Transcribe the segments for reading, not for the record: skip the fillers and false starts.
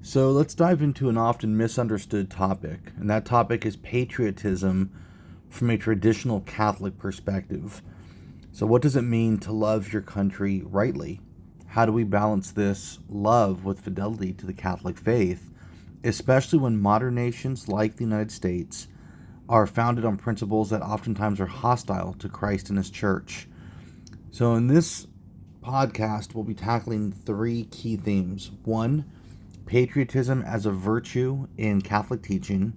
So let's dive into an often misunderstood topic, and that topic is patriotism from a traditional Catholic perspective. So, what does it mean to love your country rightly? How do we balance this love with fidelity to the Catholic faith, especially when modern nations like the United States are founded on principles that oftentimes are hostile to Christ and His church? So, in this podcast, we'll be tackling three key themes. One, patriotism as a virtue in Catholic teaching.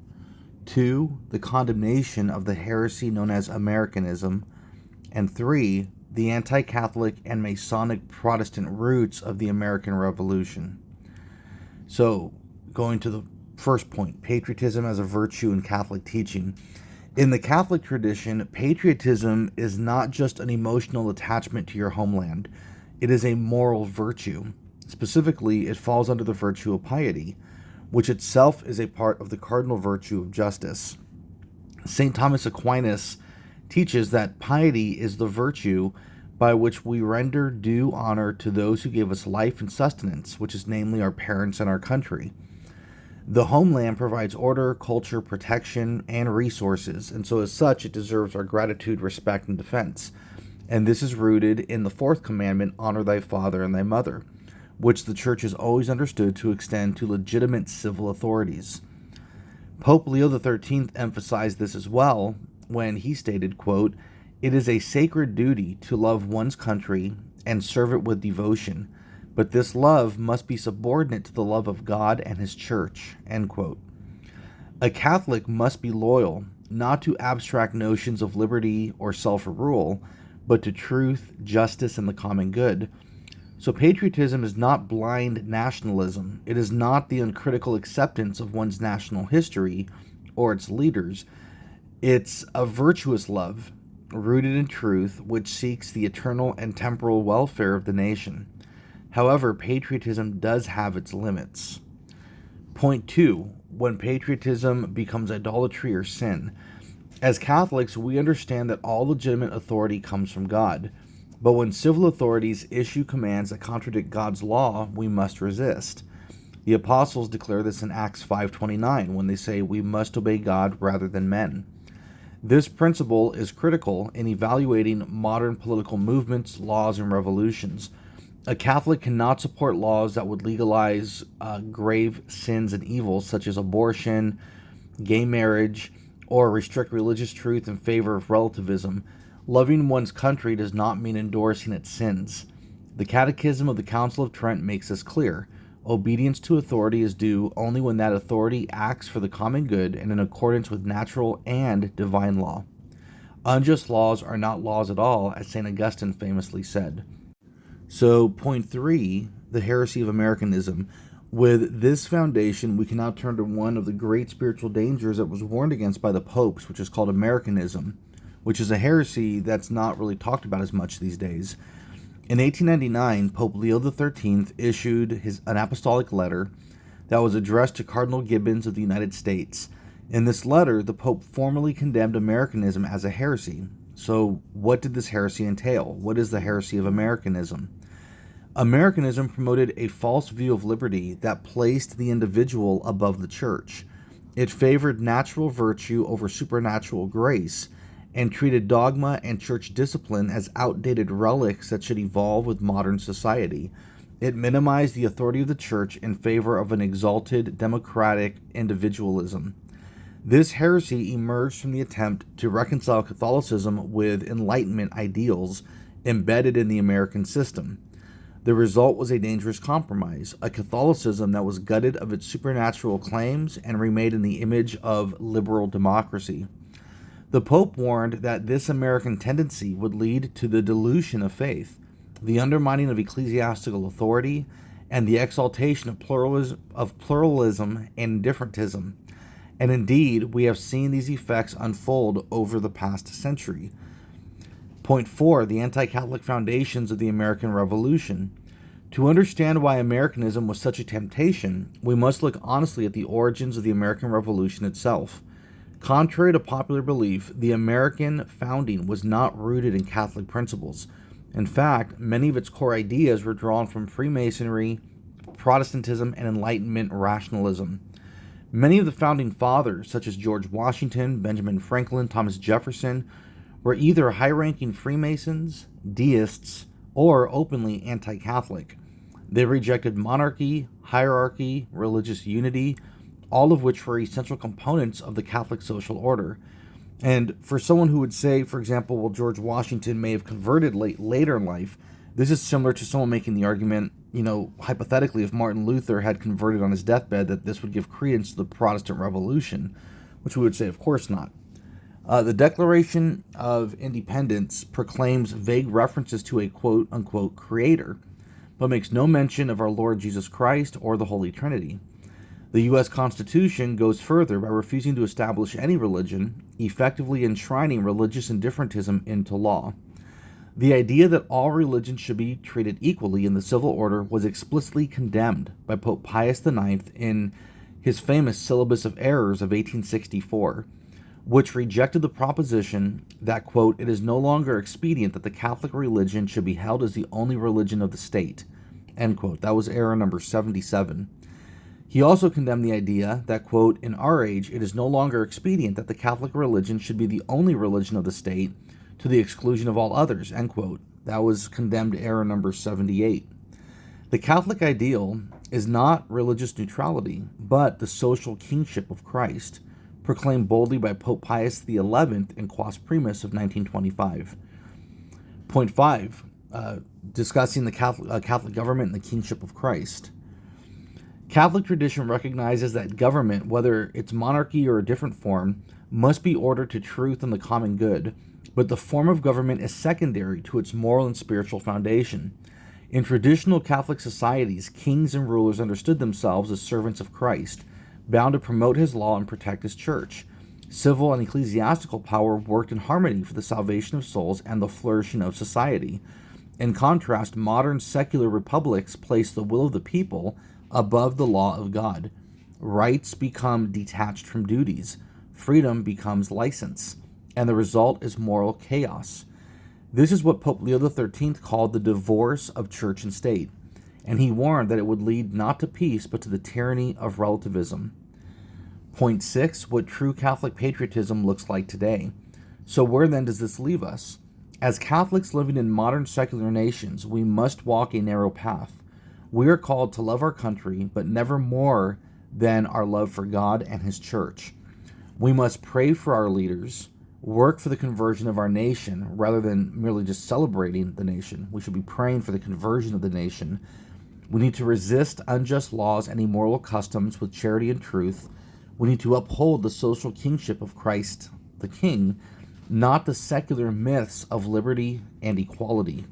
Two, the condemnation of the heresy known as Americanism. And three, the anti-Catholic and Masonic Protestant roots of the American Revolution. So, going to the first point, patriotism as a virtue in Catholic teaching. In the Catholic tradition, patriotism is not just an emotional attachment to your homeland. It is a moral virtue. Specifically, it falls under the virtue of piety, which itself is a part of the cardinal virtue of justice. St. Thomas Aquinas teaches that piety is the virtue by which we render due honor to those who give us life and sustenance, which is namely our parents and our country. The homeland provides order, culture, protection, and resources, and so as such it deserves our gratitude, respect, and defense. And this is rooted in the fourth commandment, honor thy father and thy mother, which the Church has always understood to extend to legitimate civil authorities. Pope Leo XIII emphasized this as well when he stated, quote, "It is a sacred duty to love one's country and serve it with devotion, but this love must be subordinate to the love of God and His Church," end quote. A Catholic must be loyal, not to abstract notions of liberty or self-rule, but to truth, justice, and the common good. So patriotism is not blind nationalism. It is not the uncritical acceptance of one's national history or its leaders. It's a virtuous love, rooted in truth, which seeks the eternal and temporal welfare of the nation. However, patriotism does have its limits. Point 2, when patriotism becomes idolatry or sin. As Catholics, we understand that all legitimate authority comes from God. But when civil authorities issue commands that contradict God's law, we must resist. The apostles declare this in Acts 5:29 when they say we must obey God rather than men. This principle is critical in evaluating modern political movements, laws, and revolutions. A Catholic cannot support laws that would legalize grave sins and evils such as abortion, gay marriage, or restrict religious truth in favor of relativism. Loving one's country does not mean endorsing its sins. The Catechism of the Council of Trent makes this clear. Obedience to authority is due only when that authority acts for the common good and in accordance with natural and divine law. Unjust laws are not laws at all, as St. Augustine famously said. So, point 3, the heresy of Americanism. With this foundation, we can now turn to one of the great spiritual dangers that was warned against by the popes, which is called Americanism, which is a heresy that's not really talked about as much these days. In 1899, Pope Leo XIII issued an apostolic letter that was addressed to Cardinal Gibbons of the United States. In this letter, the Pope formally condemned Americanism as a heresy. So, what did this heresy entail? What is the heresy of Americanism? Americanism promoted a false view of liberty that placed the individual above the church. It favored natural virtue over supernatural grace, and treated dogma and church discipline as outdated relics that should evolve with modern society. It minimized the authority of the church in favor of an exalted democratic individualism. This heresy emerged from the attempt to reconcile Catholicism with Enlightenment ideals embedded in the American system. The result was a dangerous compromise, a Catholicism that was gutted of its supernatural claims and remade in the image of liberal democracy. The Pope warned that this American tendency would lead to the dilution of faith, the undermining of ecclesiastical authority, and the exaltation of pluralism and indifferentism. And indeed, we have seen these effects unfold over the past century. Point 4, the anti-Catholic foundations of the American Revolution. To understand why Americanism was such a temptation, we must look honestly at the origins of the American Revolution itself. Contrary to popular belief, the American founding was not rooted in Catholic principles. In fact, many of its core ideas were drawn from Freemasonry, Protestantism and Enlightenment rationalism. Many of the founding fathers, such as George Washington, Benjamin Franklin, Thomas Jefferson, were either high-ranking Freemasons, deists, or openly anti-Catholic. They rejected monarchy, hierarchy, religious unity, all of which were essential components of the Catholic social order. And for someone who would say, for example, well, George Washington may have converted later in life, this is similar to someone making the argument, hypothetically, if Martin Luther had converted on his deathbed, that this would give credence to the Protestant Revolution, which we would say, of course not. The Declaration of Independence proclaims vague references to a quote-unquote creator, but makes no mention of our Lord Jesus Christ or the Holy Trinity. The U.S. Constitution goes further by refusing to establish any religion, effectively enshrining religious indifferentism into law. The idea that all religions should be treated equally in the civil order was explicitly condemned by Pope Pius IX in his famous Syllabus of Errors of 1864, which rejected the proposition that, quote, it is no longer expedient that the Catholic religion should be held as the only religion of the state, end quote. That was error number 77. He also condemned the idea that, quote, in our age, it is no longer expedient that the Catholic religion should be the only religion of the state to the exclusion of all others, end quote. That was condemned error number 78. The Catholic ideal is not religious neutrality, but the social kingship of Christ, proclaimed boldly by Pope Pius XI in Quas Primas of 1925. Point 5, discussing the Catholic government and the kingship of Christ. Catholic tradition recognizes that government, whether it's monarchy or a different form, must be ordered to truth and the common good, but the form of government is secondary to its moral and spiritual foundation. In traditional Catholic societies, kings and rulers understood themselves as servants of Christ, bound to promote his law and protect his church. Civil and ecclesiastical power worked in harmony for the salvation of souls and the flourishing of society. In contrast, modern secular republics place the will of the people above the law of God. Rights become detached from duties. Freedom becomes license. And the result is moral chaos. This is what Pope Leo XIII called the divorce of church and state, and he warned that it would lead not to peace but to the tyranny of relativism. Point 6, what true Catholic patriotism looks like today. So where then does this leave us? As Catholics living in modern secular nations, we must walk a narrow path. We are called to love our country, but never more than our love for God and his church. We must pray for our leaders, work for the conversion of our nation rather than merely just celebrating the nation. We should be praying for the conversion of the nation. We need to resist unjust laws and immoral customs with charity and truth. We need to uphold the social kingship of Christ the King, not the secular myths of liberty and equality,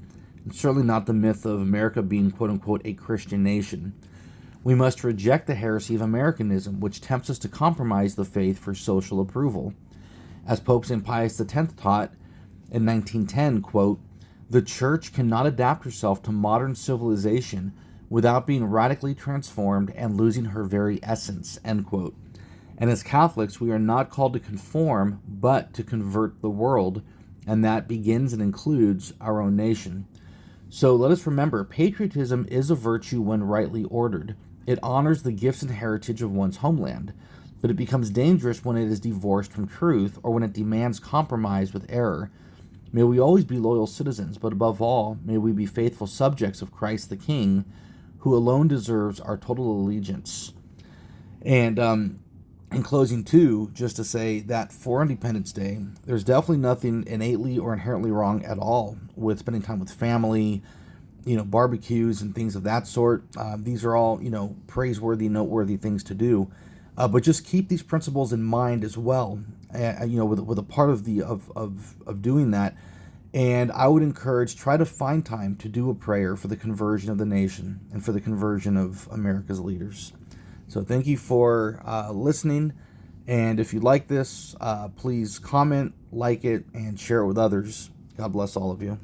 and certainly not the myth of America being quote-unquote a Christian nation. We must reject the heresy of Americanism, which tempts us to compromise the faith for social approval. As Pope St. Pius X taught in 1910, quote, the Church cannot adapt herself to modern civilization without being radically transformed and losing her very essence, end quote. And as Catholics, we are not called to conform, but to convert the world, and that begins and includes our own nation. So let us remember, patriotism is a virtue when rightly ordered. It honors the gifts and heritage of one's homeland, but it becomes dangerous when it is divorced from truth or when it demands compromise with error. May we always be loyal citizens, but above all, may we be faithful subjects of Christ the King, who alone deserves our total allegiance. And in closing, too, just to say that for Independence Day, there's definitely nothing innately or inherently wrong at all with spending time with family, barbecues and things of that sort. These are all, praiseworthy, noteworthy things to do. But just keep these principles in mind as well, with a part of doing that. And I would encourage, try to find time to do a prayer for the conversion of the nation and for the conversion of America's leaders. So thank you for listening. And if you like this, please comment, like it, and share it with others. God bless all of you.